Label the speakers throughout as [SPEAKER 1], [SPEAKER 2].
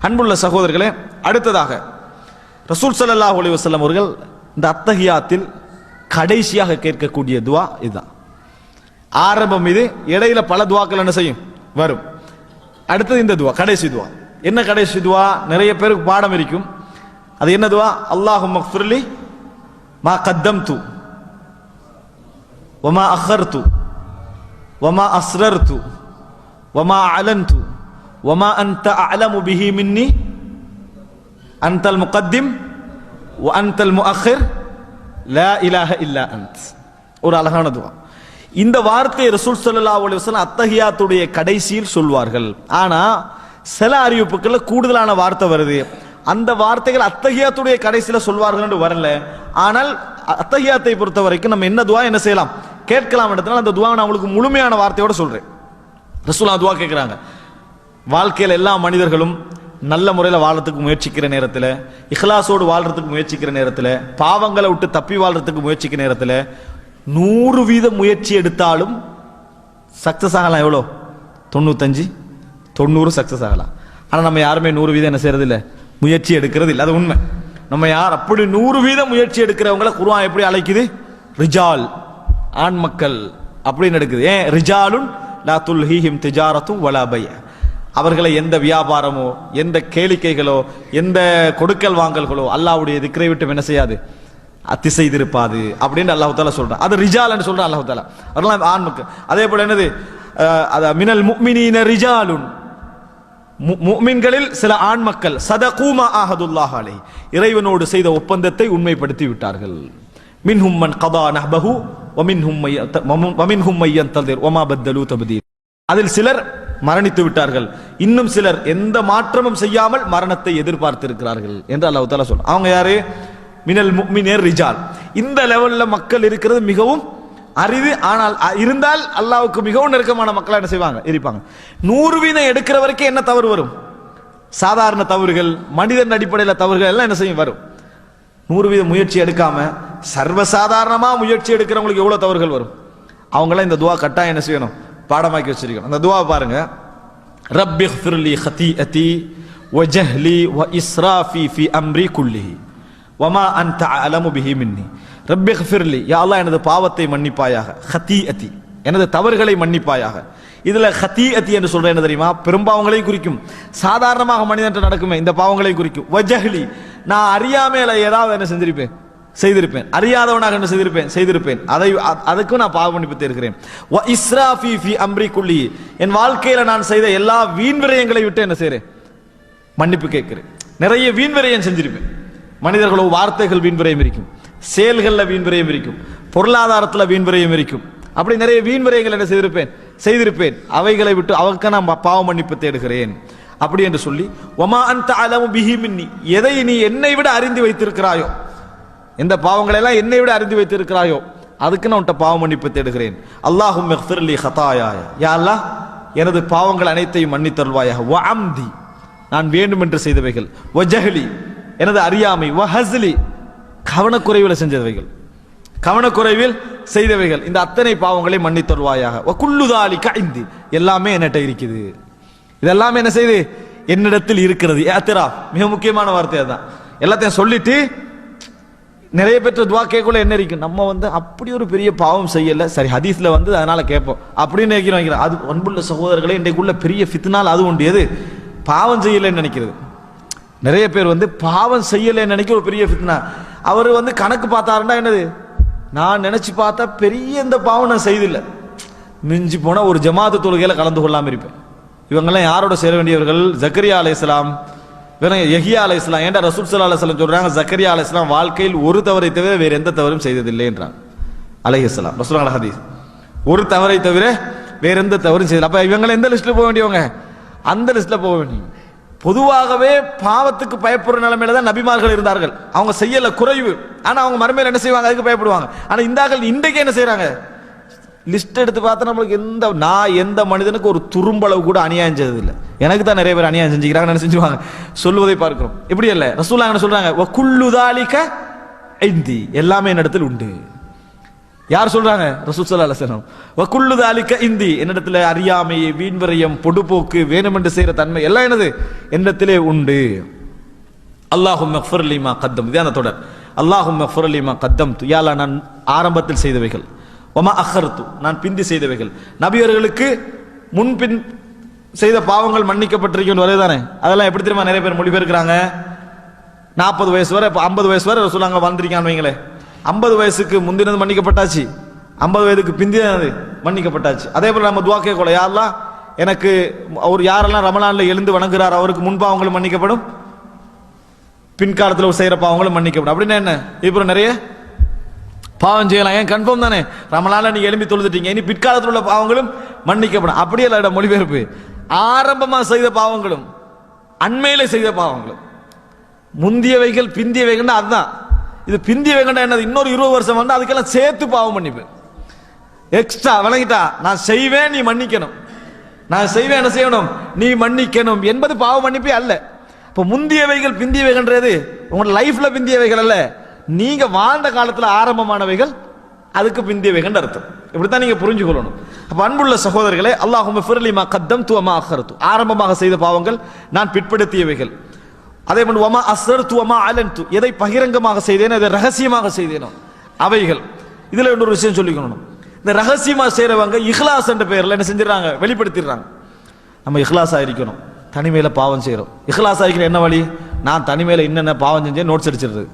[SPEAKER 1] அன்புள்ள சகோதரர்களே, அடுத்ததாக ரசூல் ஸல்லல்லாஹு அலைஹி வஸல்லம் அவர்கள் இந்த அத்தஹியாத்தில் கடைசியாக கேட்கக்கூடிய துவா இதுதான். ஆரம்பம் இது, இடையில பல துவாக்கள் என்ன செய்யும் வரும். அடுத்தது இந்த துவா, கடைசி துவா. என்ன கடைசி துவா? நிறைய பேருக்கு பாடம் இருக்கும். அது என்ன துவா? அல்லாஹும்ம ஃபிர்லி மா கத்தம்து வமா அஹர்து வமா அஸ்ரர்து வமா அலன்து வமா அன்த அஅலமு பிஹி மின்னி அன்தல் முகத்திம் வ அன்தல் முஅக்கிர் லா இலாஹ இல்லா அன்த். ஒரு அழகான துவா. இந்த வார்த்தை ரசூல் ஸல்லல்லாஹு அலைஹி வஸல்லம் அத்தஹியாத்துடைய கடைசியில் சொல்வார்கள். ஆனா சில அறிவிப்புகள்ல கூடுதலான வார்த்தை வருது. அந்த வார்த்தைகள் அத்தஹியாத்துடைய கடைசியில சொல்வார்கள் என்று வரல. ஆனால் அத்தஹியாத்தை பொறுத்த வரைக்கும் நம்ம என்ன துவா என்ன செய்யலாம் கேட்கலாம். இடத்துல அந்த துவா நான் உங்களுக்கு முழுமையான வார்த்தையோட சொல்றேன். ரசூலுல்லாஹ் துவா கேட்கிறாங்க. வாழ்க்கையில் எல்லா மனிதர்களும் நல்ல முறையில் வாழ்றதுக்கு முயற்சிக்கிற நேரத்தில், இஹ்லாஸோடு வாழ்றதுக்கு முயற்சிக்கிற நேரத்தில், பாவங்களை விட்டு தப்பி வாழ்றதுக்கு முயற்சிக்கிற நேரத்தில் 100% முயற்சி எடுத்தாலும் சக்சஸ் ஆகலாம். எவ்வளோ? 95 90 சக்சஸ் ஆகலாம். ஆனால் நம்ம யாருமே 100% என்ன செய்யறது இல்லை, முயற்சி எடுக்கிறது இல்லை. அது உண்மை. நம்ம யார் அப்படி 100% முயற்சி எடுக்கிறவங்களை குர்ஆன் எப்படி அழைக்குது? ரிஜால், ஆண் மக்கள் அப்படின்னு எடுக்குது. ஏன்? ரிஜாலுன் லா துல்ஹீஹிம் திஜாரத்தும் வலா பை. அவர்களை எந்த வியாபாரமோ எந்த கேளிக்கைகளோ எந்த கொடுக்கல் வாங்கல்களோ அல்லாஹ்வுடைய திக்ரை விட்டு என்ன செய்யாது, அத்தி செய்திருப்பாது அப்படின்னு அல்லாஹ் தஆலா சொல்றான். அது ரிஜால் என்று சொல்றான் அல்லாஹ் தஆலா. அதெல்லாம் ஆண் மக்கள். அதே போல என்னது, மினல் முஃமினீன ரிஜாலுன், முஃமின்களில் சில ஆண் மக்கள் சதகூ மா ஆஹதுல்லாஹ் அலைஹி, இறைவனோடு செய்த ஒப்பந்தத்தை உண்மைப்படுத்தி விட்டார்கள். மின்ஹும் மன் கதா நஹ்பஹு வ மின்ஹும் மை யன்தஸிர் வ மா பத்தலு தப்தீல். அதில் சிலர் மரணித்து விட்டார்கள், இன்னும் சிலர் எந்த மாற்றமும் செய்யாமல் மரணத்தை எதிர்பார்த்திருக்கிறார்கள் என்று அல்லாஹ் தஆலா சொல்றான். அவங்க யாரு? மினல் முஃமினீர் ரிஜால். இந்த லெவல்ல மக்கள் இருக்கிறது மிகவும் அரிது. ஆனால் இருந்தால் அல்லாஹ்வுக்கு மிகவும் நெருக்கமான மக்கள் என்ன செய்வாங்க, இருப்பாங்க. 100% எடுக்கிற வரைக்கும் என்ன தவறு வரும்? சாதாரண தவறுகள், மனிதன் அடிப்படையில் தவறுகள் எல்லாம் என்ன செய்யும் வரும். 100% முயற்சி எடுக்காம சர்வசாதாரணமா முயற்சி எடுக்கிறவங்களுக்கு எவ்வளவு தவறுகள் வரும். அவங்களாம் இந்த துவா கட்டாயம் என்ன செய்யணும், பாடமாக்கி வச்சிருக்கணும். அந்த துவா பாருங்க. ரப்பிக்ஃபிர்லி ஹதீஅதி வ ஜஹ்லி வ இஸ்ராஃபி ஃபி அம்ரி குல்லிஹி வமா அன்த அலமு பிஹி மின்னி. ரப்பிக்ஃபிர்லி, யா அல்லாஹ் எனது பாவத்தை மன்னிப்பாயாக. ஹதீஅதி, எனது தவறுகளை மன்னிப்பாயாக. இதுல ஹதீஅதி என்று சொல்ற என்ன தெரியுமா? பெரும்பாவங்களையும் குறிக்கும். சாதாரணமாக மனிதன் நடக்குமே இந்த பாவங்களையும் குறிக்கும். வ ஜஹ்லி, நான் அறியாமையில ஏதாவது என்ன செஞ்சிருப்பேன், செய்திருப்பேன். அறியாதவனாக என்ன செய்திருப்பேன். அதுக்கும் நான் பாவ மன்னிப்பு தேடுகிறேன். வ இஸ்ராஃபி ஃபி அம்ரி குல்லி, என் வாழ்க்கையில நான் செய்த எல்லா வீண் விரயங்களை விட்டு என்ன செய்றேன், மன்னிப்பு கேட்கிறேன். நிறைய வீண் விரயம் செஞ்சிருப்பேன். மனிதர்களோ வார்த்தைகள் வீண் விரயம் இருக்கும், செயல்கள்ல வீண் விரயம் இருக்கும், பொருளாதாரத்துல வீண் விரயம் இருக்கும். அப்படி நிறைய வீண் விரயங்கள் என்ன செய்திருப்பேன். அவைகளை விட்டு அவருக்கு நான் பாவ மன்னிப்பு தேடுகிறேன் அப்படி என்று சொல்லி, வமா அன்த அலமு பிஹி மின்னி, எதை நீ என்னை விட அறிந்து வைத்திருக்கிறாயோ, எந்த பாவங்களை எல்லாம் என்னை விட அறிந்து வைத்திருக்கிறாயோ அதுக்கு நான் உன்ட்ட பாவ மன்னிப்பு தேடுகிறேன். அல்லாஹும்ம இக்ஃபிர்லி ஹதாயாய, யா அல்லாஹ் எனது பாவங்கள் அனைத்தையும் மன்னித்தருள்வாயாக. வ அம்தி, நான் வேண்டும் என்று செய்தவைகள். வ ஜஹ்லி, எனது அறியாமை. வ ஹஸ்லி, கவனக்குறைவில் செஞ்சவைகள், கவனக்குறைவில் செய்தவைகள். இந்த அத்தனை பாவங்களை மன்னித்தருள்வாயாக. வ குல்லு தாலிக இந்தி, எல்லாமே என்னட்ட இருக்குது. இதெல்லாமே என்ன செய்து என்னிடத்தில் இருக்கிறது. இஅ்திராஃப், மிக முக்கியமான வார்த்தை அதான். எல்லாத்தையும் சொல்லிட்டு நிறைய பேர் துவா கேட்கல என்ன இருக்கும், நம்ம அப்படி ஒரு பெரிய பாவம் செய்யல, சரி ஹதீஸ்ல அதனால கேட்போம் அப்படின்னு நினைக்கிறோம். அது அன்புள்ள சகோதரர்களே, இன்றைக்குள்ள பெரிய ஃபித்னால் அது உண்டு. எது? பாவம் செய்யலைன்னு நினைக்கிறது. நிறைய பேர் பாவம் செய்யலைன்னு நினைக்க ஒரு பெரிய ஃபித்னா. அவர் கணக்கு பார்த்தாருன்னா என்னது, நான் நினைச்சு பார்த்தா பெரிய இந்த பாவம் நான் செய்தில்லை, மிஞ்சி போனா ஒரு ஜமாத்து தொழுகையில கலந்து கொள்ளாம இருப்பேன். இவங்கெல்லாம் யாரோட சேர வேண்டியவர்கள்? ஜக்கரியா அலைஹிஸ்ஸலாம், யஹ்யா அலைஹிஸ்ஸலாம். ஏன்டா ரசூல் ஸல்லல்லாஹு அலைஹி வஸல்லம் சொல்றாங்க, ஜக்கரியா அலைஹிஸ்ஸலாம் வாழ்க்கையில் ஒரு தவறை தவிர வேற எந்த தவறும் செய்ததில்லை என்றாங்க அலைஹிஸ்ஸலாம். ரசூலுல்லாஹ் ஹதீஸ், ஒரு தவறை தவிர வேற எந்த தவறும் செய்யல. அப்ப இவங்க எந்த லிஸ்ட்ல போக வேண்டியவங்க? அந்த லிஸ்ட்ல போக வேண்டிய. பொதுவாகவே பாவத்துக்கு பயப்படுற நிலைமையில தான் நபிமார்கள் இருந்தார்கள். அவங்க செய்யல குறைவு, ஆனா அவங்க மறுமையில என்ன செய்வாங்க, அதுக்கு பயப்படுவாங்க. ஆனா இந்தாக்கள் இன்றைக்கு என்ன செய்யறாங்க, லிஸ்ட் எடுத்து பார்த்தா நம்மளுக்கு எந்த மனிதனுக்கு ஒரு துரும்பளவு கூட அநியாயம் செய்தது இல்லை. எனக்கு தான் நிறைய பேர் அநியாயம் செஞ்சுக்கிறாங்க, என்ன செஞ்சுவாங்க சொல்லுவதை பார்க்கிறோம். இப்படி இல்ல, ரசூலுல்லாஹ் என்ன சொல்றாங்க, வ குல்லு தாலிக இந்தி, எல்லாமே என்னிடத்தில் உண்டு. யார் சொல்றாங்க? ரசூல் ஸல்லல்லாஹு அலைஹி வஸல்லம். வகுல்லு தாலிக இந்தி, என்னிடத்துல அறியாமை, வீண்விரயம், பொடுபோக்கு, வேணுமென்று செய்யற தன்மை எல்லாம் என்னது என்னிடத்திலே உண்டு. அல்லாஹும்ம ஃபிர் லிமா கத்தம், இது அந்த தொடர். அல்லாஹும்ம ஃபிர் லிமா கத்தம்து, யா அல்லாஹ் நான் ஆரம்பத்தில் செய்தவைகள், வமா அஹர்து நான் பிந்தி செய்தவைகள். நபியர்களுக்கு முன்பின் செய்த பாவங்கள் மன்னிக்கப்பட்டிருக்கும் வரதானே. அதெல்லாம் எப்படி தெரியுமா நிறைய பேர் மொழிபெயர்க்கிறாங்க. 40 வயசு வரை, இப்போ 50 வயசு வரை ரசூலுல்லாஹ் அங்க வந்திருக்கான்னு வைங்களே. 50 வயசுக்கு முந்தினது மன்னிக்கப்பட்டாச்சு, 50 வயதுக்கு பிந்தினது மன்னிக்கப்பட்டாச்சு. அதே போல நம்ம துஆ கேட்கலாம், யா அல்லாஹ் எனக்கு அவர் யாரெல்லாம் ரமலான்ல எழுந்து வணங்குறார் அவருக்கு முன் பாவங்களும் மன்னிக்கப்படும், பின்காலத்தில் செய்யற பாவங்களும் மன்னிக்கப்படும். அப்படின்னா என்ன? இப்போ நிறைய பாவம் செய்யலாம். ஏன்? கன்ஃபார்ம் தானே, ரமலான்ல நீங்க எழும்பி தொழுதுட்டீங்க, இனி பிற்காலத்தில் உள்ள பாவங்களும் மன்னிக்கப்படும். அப்படியே இல்ல மொழிபெயர்ப்பு, ஆரம்பமா செய்த பாவங்களும் அண்மையில செய்த பாவங்களும், முந்தியவைகள் பிந்தியவைகள் அதுதான். இது பிந்தியவைகள் என்னது? இன்னொரு 20 வருஷம் வந்து அதுக்கெல்லாம் சேர்த்து பாவம் மன்னிப்பு எக்ஸ்ட்ரா. விளங்கிட்டா? நான் செய்வேன் நீ மன்னிக்கணும், நான் செய்வேன் என்ன செய்யணும் நீ மன்னிக்கணும் என்பது பாவ மன்னிப்பே அல்ல. இப்போ முந்தியவைகள் பிந்தியவைகள்ன்றது உங்களோட லைஃப்ல பிந்தியவைகள் அல்ல, நீங்க வாழ்ந்த காலத்துல ஆரம்பமானவைகள் அதுக்கு பிந்தியவைகள் அர்த்தம். இப்படித்தான் நீங்க புரிஞ்சு கொள்ளணும். அப்ப அன்புள்ள சகோதரர்களே, அல்லாஹும்ம ஃபிர் லிமா கத்தம்து வமா அஹர்து, ஆரம்பமாக செய்த பாவங்கள் நான் பிற்படுத்தியவைகள். அதே போன்று வமா அஸ்ரர்து வமா அலன்து, எதை பகிரங்கமாக செய்தேனோ எதை ரகசியமாக செய்தேனோ அவைகள். இதுல இன்னொரு விஷயம் சொல்லிக்கணும், இந்த ரகசியமா செய்யறவங்க இஹ்லாஸ் என்ற பெயர்ல என்ன செஞ்சிடறாங்க? வெளிப்படுத்திடுறாங்க. நம்ம இஹ்லாஸா இருக்கணும், தனிமையில பாவம் செய்யறோம். இஹ்லாஸா இருக்கிற என்ன வழி? நான் தனிமையில என்னென்ன பாவம் செஞ்சேன் நோட்ஸ் அடிச்சிடுறது.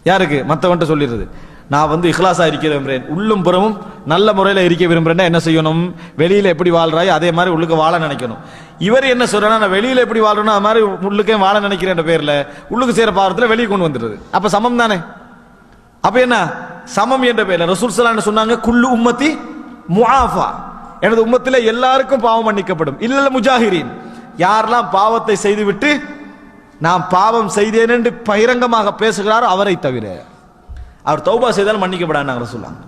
[SPEAKER 1] யாருக்கு? மற்றவன்ட்ட சொல்லிடுறது. நான் வந்து இஹ்லாஸா இருக்க விரும்புறேன், உள்ளும் புறமும் நல்ல முறையில் இருக்க விரும்புறேன்னா என்ன செய்யணும்? வெளியில எப்படி வாழ்றாய் அதே மாதிரி உள்ளுக்கு வாழ நினைக்கணும். இவர் என்ன சொல்றா? நான் வெளியில எப்படி வாழ்றேன்னா அது மாதிரி உள்ளுக்கே வாழ நினைக்கிறேன் பேர்ல உள்ளுக்கு செய்யற பாவத்துல வெளியே கொண்டு வந்துடுறது. அப்ப சமம் தானே? அப்ப என்ன சமம் என்ற பேர்ல ரசூல் ஸல்லல்லாஹு அலைஹி வஸல்லம் சொன்னாங்க, குல்லு உம்மத்தி முஆஃபா, எனது உம்மத்திலே எல்லாருக்கும் பாவம் மன்னிக்கப்படும், இல்ல முஜாஹிரீன், யாரெல்லாம் பாவத்தை செய்துவிட்டு நான் பாவம் செய்தேன் என்று பகிரங்கமாக பேசுகிறாரோ அவரை தவிர. அவர் தௌபா செய்தால் மன்னிக்கப்படாது ரசூலுல்லாஹ்.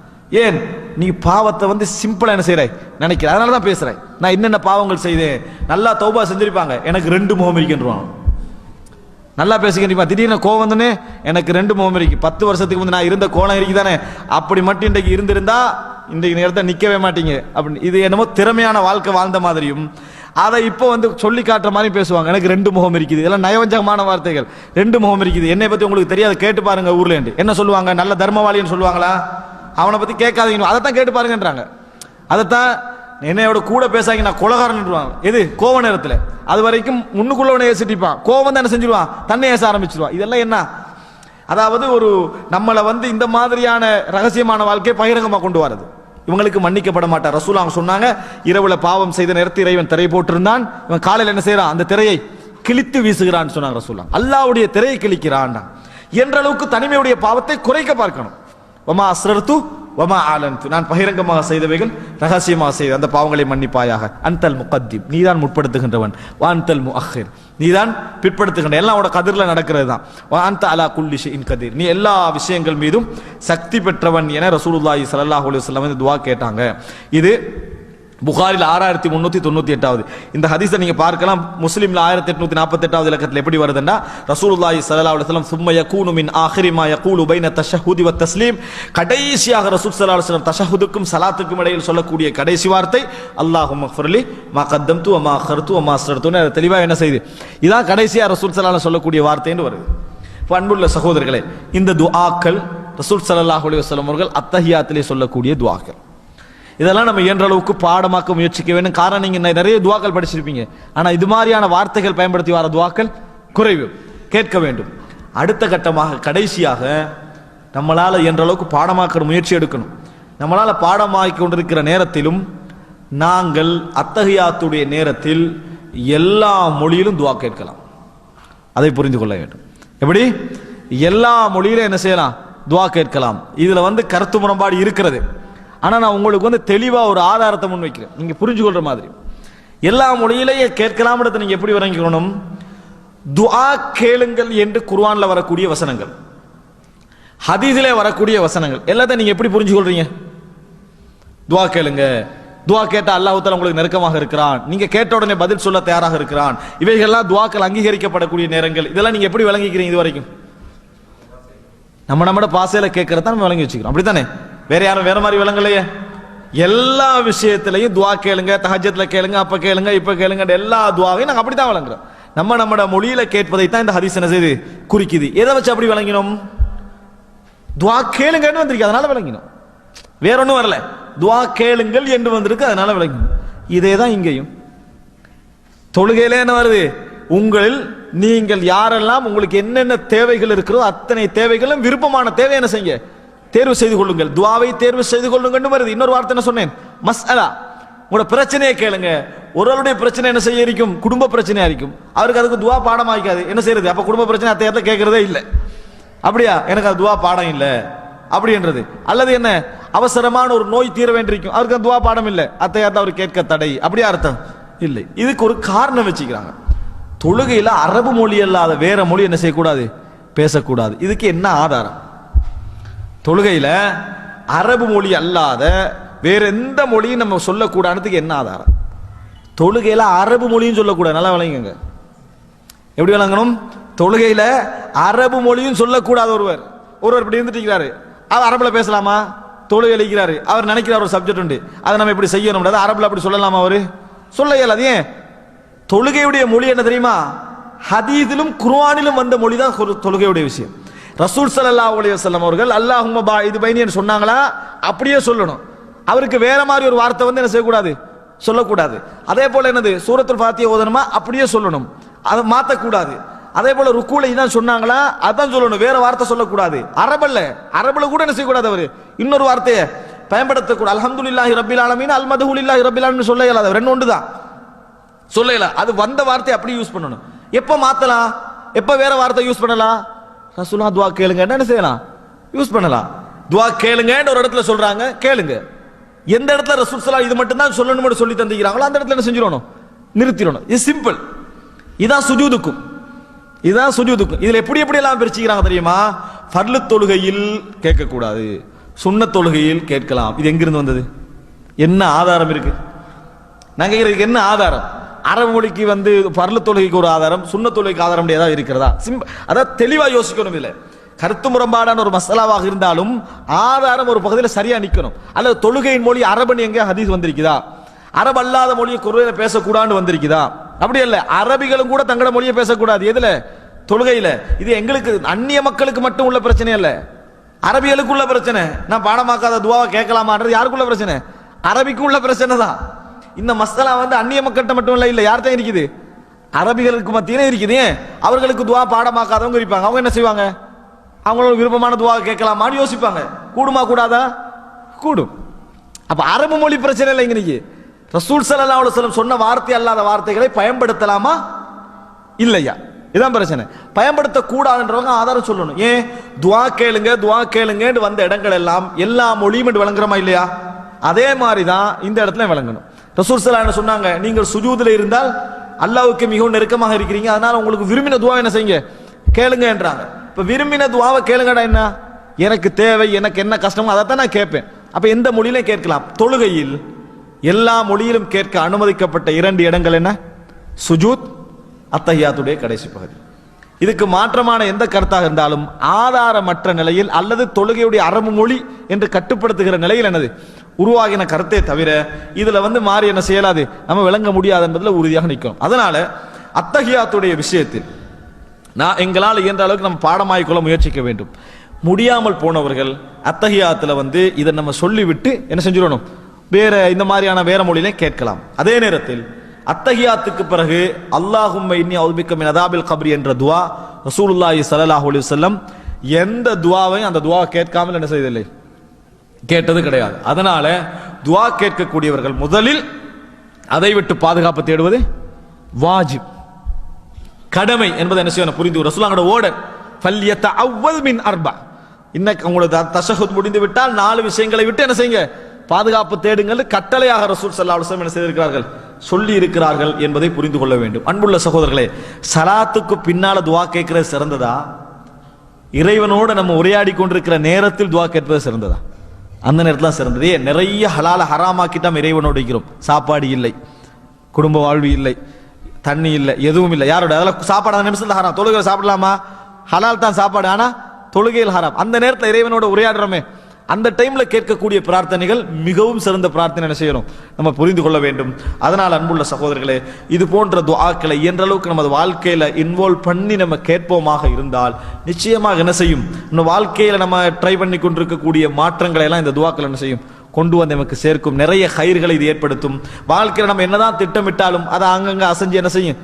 [SPEAKER 1] ஏன்? நீ பாவத்தை வந்து சிம்பிளா என்ன செய்யறாய் நினைக்கிற, அதனால தான் பேசுறாய். நான் என்னென்ன பாவங்கள் செய்தேன், நல்லா தௌபா செஞ்சிருப்பாங்க, எனக்கு 2 முகம் இருக்கின்றான், நல்லா பேசுகிறீங்க, திடீர்னு கோவம் வந்தனே எனக்கு 2 முகம் இருக்கு, 10 வருஷத்துக்கு முந்தைய நான் இருந்த கோலம் இருக்குதானே, அப்படி மட்டும் இன்றைக்கு இருந்திருந்தா இன்றைக்கு நேரத்தை நிக்கவே மாட்டீங்க அப்படின்னு. இது என்னமோ திறமையான வாழ்க்கை வாழ்ந்த மாதிரியும் அதை இப்போ வந்து சொல்லி காட்டுற மாதிரி பேசுவாங்க. எனக்கு 2 முகம் இருக்குது, இதெல்லாம் நயவஞ்சகமான வார்த்தைகள். 2 முகம் இருக்குது, என்னை பத்தி உங்களுக்கு தெரியாது, கேட்டு பாருங்க ஊர்ல என்ன சொல்லுவாங்க, நல்ல தர்மவாளின்னு சொல்லுவாங்களா? அவனை பத்தி கேட்காதீங்க, அதைத்தான் கேட்டு பாருங்கன்றாங்க. அதைத்தான் என்னையோட கூட பேசாங்க, நான் கொலகாரன்வாங்க. எது? கோவ நேரத்தில் அது வரைக்கும் முன்னுக்குள்ளவனை ஏசிட்டிப்பான், கோவம் தான் என்ன செஞ்சிருவான், தன்னை ஏச ஆரம்பிச்சிருவான். இதெல்லாம் என்ன? அதாவது ஒரு நம்மளை வந்து இந்த மாதிரியான ரகசியமான வாழ்க்கையை பகிரங்கமா கொண்டு வரது. இவங்களுக்கு மன்னிக்கப்பட மாட்டார். ரசூலுல்லாஹ் சொன்னாங்க, இரவுல பாவம் செய்த நேரத்தில் இறைவன் திரை போட்டிருந்தான், இவன் காலையில் என்ன செய்யறான், அந்த திரையை கிழித்து வீசுகிறான் சொன்னாங்க ரசூலுல்லாஹ். அல்லாஹ்வுடைய திரையை கிழிக்கிறான் என்ற அளவுக்கு தனிமையுடைய பாவத்தை குறைக்க பார்க்கணும். வமா அஸ்ரர்து வமா அலன்து, நான் பகிரங்கமாக செய்தவைகள் ரகசியமாக செய்த அந்த பாவங்களை மன்னிப்பாயாக. அன்தல் முகத்திம், நீதான் முற்படுத்துகின்றவன், வான்தல் முஅஹிர், நீதான் பிற்படுத்துகின்ற, எல்லாம் உட கதிரில் நடக்கிறது தான். வான்த அலா குல்லி ஷைஇன் கதீர், நீ எல்லா விஷயங்கள் மீதும் சக்தி பெற்றவன் என ரசூலுல்லாஹி ஸல்லல்லாஹு அலைஹி வஸல்லம் இந்த துஆ கேட்டாங்க. இது புகாரில் 6398. இந்த ஹதீஸை நீங்க பார்க்கலாம். முஸ்லிம்ல 1848 இலக்கத்தில் எப்படி வருதுன்னா, ரசூலுல்லாஹி ஸல்லல்லாஹு அலைஹி வஸல்லம் சும்ம யகூனு மின் ஆகிரி மா யகூலு பைன தஷஹுதி வ தஸ்லீம், கடைசியாக ரசூல் ஸல்லல்லாஹு அலைஹி வஸல்லம் தஷஹுதுக்கும் ஸலாத்துக்கும் இடையில் சொல்லக்கூடிய கடைசி வார்த்தை அல்லாஹும்ம ஃபிர்லி மா கத்தம்து வ மா அഖர்து வ மா அஸ்ரர்து. தெளிவா என்ன செய்து, இதான் கடைசியா ரசூல் ஸல்லல்லாஹு அலைஹி சொல்லக்கூடிய வார்த்தைன்னு வருது. அன்புள்ள சகோதரர்களே, இந்த துஆக்கள் ரசூல் ஸல்லல்லாஹு அலைஹி வஸல்லம் அவர்கள் அத்தஹியாத்திலே சொல்லக்கூடிய துஆக்கள். இதெல்லாம் நம்ம இயன்ற அளவுக்கு பாடமாக்க முயற்சிக்க வேண்டும். காரணம், நீங்க நிறைய துவாக்கள் படிச்சிருப்பீங்க, ஆனா இது மாதிரியான வார்த்தைகள் பயன்படுத்தி வர துவாக்கள் குறைவு, கேட்க வேண்டும். அடுத்த கட்டமாக கடைசியாக நம்மளால இயன்ற அளவுக்கு பாடமாக்க முயற்சி எடுக்கணும். நம்மளால பாடமாக்கி கொண்டிருக்கிற நேரத்திலும் நாங்கள் அத்தஹியாத்துடைய நேரத்தில் எல்லா மொழியிலும் துவா கேட்கலாம். அதை புரிந்து கொள்ள வேண்டும். எப்படி? எல்லா மொழியிலும் என்ன செய்யலாம்? துவா கேட்கலாம். இதுல வந்து கருத்து முரண்பாடு இருக்கிறது, ஆனா நான் உங்களுக்கு வந்து தெளிவா ஒரு ஆதாரத்தை முன்வைக்கிறேன், நீங்க புரிஞ்சு கொள்ற மாதிரி. எல்லா மொழியிலேயே கேட்கலாம். நீங்க எப்படி விளங்கிக்கணும்? துஆ கேளுங்கள் என்று குர்ஆன்ல வரக்கூடிய வசனங்கள், ஹதீஸிலே வரக்கூடிய வசனங்கள் எல்லாத்தையும் நீங்க எப்படி புரிஞ்சு கொள்றீங்க? துஆ கேளுங்க, துஆ கேட்டா அல்லாஹ் தஆலா உங்களுக்கு நெருக்கமாக இருக்கிறான், நீங்க கேட்ட உடனே பதில் சொல்ல தயாராக இருக்கிறான், இவைகள்லாம் துஆக்கள் அங்கீகரிக்கப்படக்கூடிய நேரங்கள். இதெல்லாம் நீங்க எப்படி விளங்கிக்கிறீங்க? இது வரைக்கும் நம்மட பாசையில கேட்கறத நம்ம விளங்கி வச்சுக்கிறோம், அப்படித்தானே? வேற யாரும் வேற மாதிரி விளங்கலையே. எல்லா விஷயத்திலையும் துவா கேளுங்க, தஹஜ்ஜத்ல கேளுங்க, அப்ப கேளுங்க, இப்ப கேளுங்க, எல்லா துவாவையும் நாங்க அப்படித்தான் வழங்குறோம். நம்மட மொழியில கேட்பதை தான் இந்த ஹதீஸ் என்ன செய்து குறிக்குது. எதை வச்சு அப்படி விளங்கினோம்? துவா கேளுங்கன்னு வந்திருக்கு, அதனால விளங்கினோம். வேற ஒன்றும் வரல, துவா கேளுங்கள் என்று வந்திருக்கு, அதனால விளங்கினோம். இதே தான் இங்கேயும் தொழுகையில என்ன வருது? உங்களில் நீங்கள் யாரெல்லாம் உங்களுக்கு என்னென்ன தேவைகள் இருக்கிறோ அத்தனை தேவைகளும் விருப்பமான தேவை என்ன செய்யுங்க, தேர்வு செய்து கொள்ளுங்கள், துவாவை தேர்வு செய்து கொள்ளுங்கள் வருது. இன்னொரு வார்த்தை என்ன சொன்னேன்? மஸ்அலா. உங்களோட பிரச்சனையை கேளுங்க. ஒருவருடைய பிரச்சனை என்ன செய்ய இருக்கும்? குடும்ப பிரச்சனையா இருக்கும். அவருக்கு அதுக்கு துவா பாடம் ஆகிக்காது. என்ன செய்யறது? அப்ப குடும்ப பிரச்சனை அத்தையத்தை கேட்கறதே இல்லை. அப்படியா, எனக்கு அது துவா பாடம் இல்லை அப்படின்றது. அல்லது என்ன, அவசரமான ஒரு நோய் தீர வேண்டியிருக்கும், அவருக்கு துவா பாடம் இல்லை, அத்தையாத்த அவர் கேட்க தடை, அப்படியா அர்த்தம் இல்லை. இதுக்கு ஒரு காரணம் வச்சுக்கிறாங்க. தொழுகையில அரபு மொழி அல்லாத வேற மொழி என்ன செய்யக்கூடாது, பேசக்கூடாது. இதுக்கு என்ன ஆதாரம்? தொழுகையில அரபு மொழி அல்லாத வேற எந்த மொழியும் நம்ம சொல்லக்கூடாதுக்கு என்ன ஆதாரம்? தொழுகையில அரபு மொழியும் சொல்லக்கூடாது. நல்லா விளங்குங்க. எப்படி விளங்கணும்? தொழுகையில அரபு மொழியும் சொல்லக்கூடாது. ஒருவர் இப்படி இருந்துட்டு இருக்கிறாரு, அவர் அரபுல பேசலாமா? தொழுகை அளிக்கிறாரு, அவர் நினைக்கிறார் ஒரு சப்ஜெக்ட் உண்டு, அதை நம்ம இப்படி செய்யணும், அரபுல அப்படி சொல்லலாமா? அவரு சொல்ல இயலாது. ஏன்? தொழுகையுடைய மொழி என்ன தெரியுமா? ஹதீஸிலும் குர்ஆனிலும் வந்த மொழி தான் தொழுகையுடைய விஷயம். ரசூல் ஸல்லல்லாஹு அலைஹி வஸல்லம் அவர்கள் அல்லாஹும்ம பாயிது பைனின்னு சொன்னாங்களா, அப்படியே சொல்லணும். அவருக்கு வேற மாதிரி ஒரு வார்த்தை வந்து என்ன செய்யக்கூடாது, சொல்லக்கூடாது. அதே போல என்னது, சூரத்துல் ஃபாத்திஹா ஓதணுமா, அப்படியே சொல்லணும், அதை மாத்தக்கூடாது. அதே போல ருக்குல இதான் சொன்னாங்களா, அதான் சொல்லணும், வேற வார்த்தை சொல்லக்கூடாது. அரபுல கூட என்ன செய்யக்கூடாது, அவரு இன்னொரு வார்த்தையை பயன்படுத்தக்கூடாது. அல்ஹம்துலில்லாஹி ரப்பில் ஆலமீன், அல் மதுஹுலில்லாஹி ரப்பில் ஆலமீன் சொல்ல இயலாது. ரெண்டு ஒன்று தான் சொல்ல இயலாது. அது வந்த வார்த்தையை அப்படி யூஸ் பண்ணணும். எப்ப மாத்தலாம், எப்ப வேற வார்த்தை யூஸ் பண்ணலாம்? ரசூலுல்லாஹ் துஆ கேளுங்க என்ன செய்யலாம், யூஸ் பண்ணலாம். துஆ கேளுங்கன்னு ஒரு இடத்துல சொல்றாங்க, கேளுங்க. எந்த இடத்துல ரசூல் ஸல்லல்லாஹு இது மட்டும் தான் சொல்லணும்னு சொல்லி தந்திக்கிறாங்களோ அந்த இடத்துல என்ன செஞ்சிடணும், நிறுத்திடணும். இது சிம்பிள். இதான் சுஜூதுக்கும், இதுதான் சுஜூதுக்கும். இதுல எப்படி எப்படி எல்லாம் பிரிச்சுக்கிறாங்க தெரியுமா? ஃபர்லு தொழுகையில் கேட்கக்கூடாது, சுன்னத் தொழுகையில் கேட்கலாம். இது எங்கிருந்து வந்தது? என்ன ஆதாரம் இருக்கு? நான் கேட்கறதுக்கு என்ன ஆதாரம்? அரபு மொழிக்கு வந்து ஃபர்லு தொழுகைக்கு ஒரு ஆதாரம், சுன்னத் தொழுகைக்கு ஆதாரம் ஏதாவது இருக்கிறதா? அதாவது தெளிவா யோசிக்கணும். இதுல கருத்து முரண்பாடான ஒரு மசாலாவாக இருந்தாலும் ஆதாரம் ஒரு பகுதியில் சரியா நிக்கணும். அல்லது தொழுகையின் மொழி அரபுன்னு எங்க ஹதீஸ் வந்திருக்குதா? அரபு அல்லாத மொழியை குர்ஆனில் பேசக்கூடாதுன்னு வந்திருக்குதா? அப்படி இல்ல, அரபிகளும் கூட தங்களோட மொழியை பேசக்கூடாது. எதுல? தொழுகையில. இது எங்களுக்கு அந்நிய மக்களுக்கு மட்டும் உள்ள பிரச்சனை அல்ல, அரபிகளுக்கு உள்ள பிரச்சனை. நான் பாடமாக்காத துவாவை கேட்கலாமான்றது யாருக்குள்ள பிரச்சனை? அரபிக்கு உள்ள பிரச்சனை தான். இந்த மசாலா வந்து அந்நிய மக்கள்கிட்ட மட்டும் இல்ல, யார்தான் இருக்குது? அரபிகளுக்கு மத்தியிலே இருக்குது. அவர்களுக்கு துவா பாடமாக்காதவங்க இருப்பாங்க. அவங்க என்ன செய்வாங்க? அவங்களோட விருப்பமான துவா கேட்கலாமான்னு யோசிப்பாங்க. கூடுமா கூடாதா? கூடும். அப்ப அரபு மொழி பிரச்சனை இல்லை. இன்னைக்கு ரசூல் ஸல்லல்லாஹு அலைஹி வஸல்லம் சொன்ன வார்த்தை அல்லாத வார்த்தைகளை பயன்படுத்தலாமா இல்லையா? இதான் பிரச்சனை. பயன்படுத்த கூடாதுன்றவங்க ஆதாரம் சொல்லணும். ஏன்? துவா கேளுங்க துவா கேளுங்க வந்த இடங்கள் எல்லாம் எல்லா மொழியும் என்று விளங்குறமா இல்லையா? அதே மாதிரி தான் இந்த இடத்துல விளங்கணும். ரசூல் ஸல்லல்லாஹு அலைஹி சொன்னாங்க, நீங்கள் சுஜூதுல இருந்தால் அல்லாஹ்வுக்கு மிகவும் நெருக்கமாக இருக்கிறீங்க, அதனால உங்களுக்கு விரும்பின துவா என்ன செய்யுங்க, கேளுங்க என்றாங்க. இப்ப விரும்பின துவாவை கேளுங்கடா என்ன? எனக்கு தேவை, எனக்கு என்ன கஷ்டமோ அதை தான் நான் கேட்பேன். அப்ப எந்த மொழியிலும் கேட்கலாம். தொழுகையில் எல்லா மொழியிலும் கேட்க அனுமதிக்கப்பட்ட இரண்டு இடங்கள் என்ன? சுஜூத், அத்தஹியாத்துடைய கடைசி பகுதி. இதுக்கு மாற்றமான எந்த கருத்தாக இருந்தாலும் ஆதாரமற்ற நிலையில் அல்லது தொழுகையுடைய அரபு மொழி என்று கட்டுப்படுத்துகிற நிலையில் என்னது உருவாகின கருத்தை தவிர இதுல வந்து மாறி என்ன செய்யலாது, நம்ம விளங்க முடியாது என்பதில் உறுதியாக நிற்கும். அதனால அத்தஹியாத்துடைய விஷயத்தில் நான் எங்களால் இயன்ற அளவுக்கு நம்ம பாடமாய்க்கொள்ள முயற்சிக்க வேண்டும். முடியாமல் போனவர்கள் அத்தஹியாத்துல வந்து இதை நம்ம சொல்லிவிட்டு என்ன செஞ்சிடணும், வேற இந்த மாதிரியான வேற மொழியிலே கேட்கலாம். அதே நேரத்தில் அத்தஹியாத்துக்கு பிறகு அல்லாஹும்ம இன்னி அஊதுபிக்க மின் அஸாபில் கப்ரி என்ற துஆ ரசூலுல்லாஹி ஸல்லல்லாஹு அலைஹி வஸல்லம் எந்த துஆவையும் அந்த துஆ கேட்காமல் என்ன செய்ததில்லை, கேட்டது கிடையாது. அதனால துஆ கேட்கக்கூடியவர்கள் முதலில் அதை விட்டு பாதுகாப்பு தேடுவது வாஜிப், கடமை என்பதை என்ன செய்யணும் புரிந்து. ரசூலுல்லாஹோட ஓர்டர் ஃபல்யதஅவ்வல் மின் அர்பா, இன்னக்கு உங்களோட தஷஹுத் முடிந்து விட்டால் 4 விஷயங்களை விட்டு என்ன செய்யுங்க, பாதுகாப்பு தேடுங்கள் கட்டளையாக ரசூல் ஸல்லல்லாஹு அலைஹி வஸல்லம் என்ன செய்திருக்கிறார்கள், சொல்லி இருக்கிறார்கள் என்பதை புரிந்து கொள்ள வேண்டும். அன்புள்ள சகோதரர்களே, சலாத்துக்கு பின்னால துஆ கேட்கிறது சிறந்ததா, இறைவனோடு நம்ம உரையாடி கொண்டிருக்கிற நேரத்தில் துஆ கேட்பது சிறந்ததா? அந்த நேரத்தில் சிறந்தது. நிறைய ஹலால ஹராமாக்கிட்டாம் இறைவனோடு இருக்கிறோம். சாப்பாடு இல்லை, குடும்ப வாழ்வு இல்லை, தண்ணி இல்லை, எதுவும் இல்லை. யாரோட அதெல்லாம் சாப்பாடு அந்த நிமிஷத்துல ஹராம். தொழுகையில் சாப்பிடலாமா? ஹலால் தான் சாப்பாடு, ஆனா தொழுகையில் ஹராம். அந்த நேரத்தில் இறைவனோட உரையாடுறோமே, அந்த டைம்ல கேட்கக்கூடிய பிரார்த்தனைகள் மிகவும் சிறந்த பிரார்த்தனை என்ன செய்யணும், நம்ம புரிந்து கொள்ள வேண்டும். அதனால் அன்புள்ள சகோதரர்களே, இது போன்ற துஆக்களை இயன்ற அளவுக்கு நமது வாழ்க்கையில இன்வால்வ் பண்ணி நம்ம கேட்போமாக இருந்தால் நிச்சயமாக என்ன செய்யும், நம்ம வாழ்க்கையில நம்ம ட்ரை பண்ணி கொண்டிருக்கக்கூடிய மாற்றங்களை எல்லாம் இந்த துஆக்கள் என்ன செய்யும், கொண்டு வந்து நமக்கு சேர்க்கும். நிறைய கயிர்களை இது ஏற்படுத்தும். வாழ்க்கையில் நம்ம என்னதான் திட்டமிட்டாலும் அதை அங்கங்க அசைஞ்சு என்ன செய்யும்,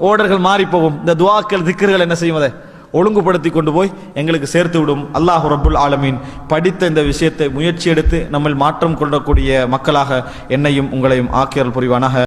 [SPEAKER 1] ஓடர்கள் மாறி போகும். இந்த துஆக்கள் திக்ர்கள் என்ன செய்யும், அதை ஒழுங்குபடுத்தி கொண்டு போய் எங்களுக்கு சேர்த்து விடும். அல்லாஹ் ரப்புல் ஆலமீன் படித்த இந்த விஷயத்தை முயற்சி எடுத்து நம்ம மாற்றம் கொள்ளக்கூடிய மக்களாக என்னையும் உங்களையும் ஆக்கியல் புரிவானாக.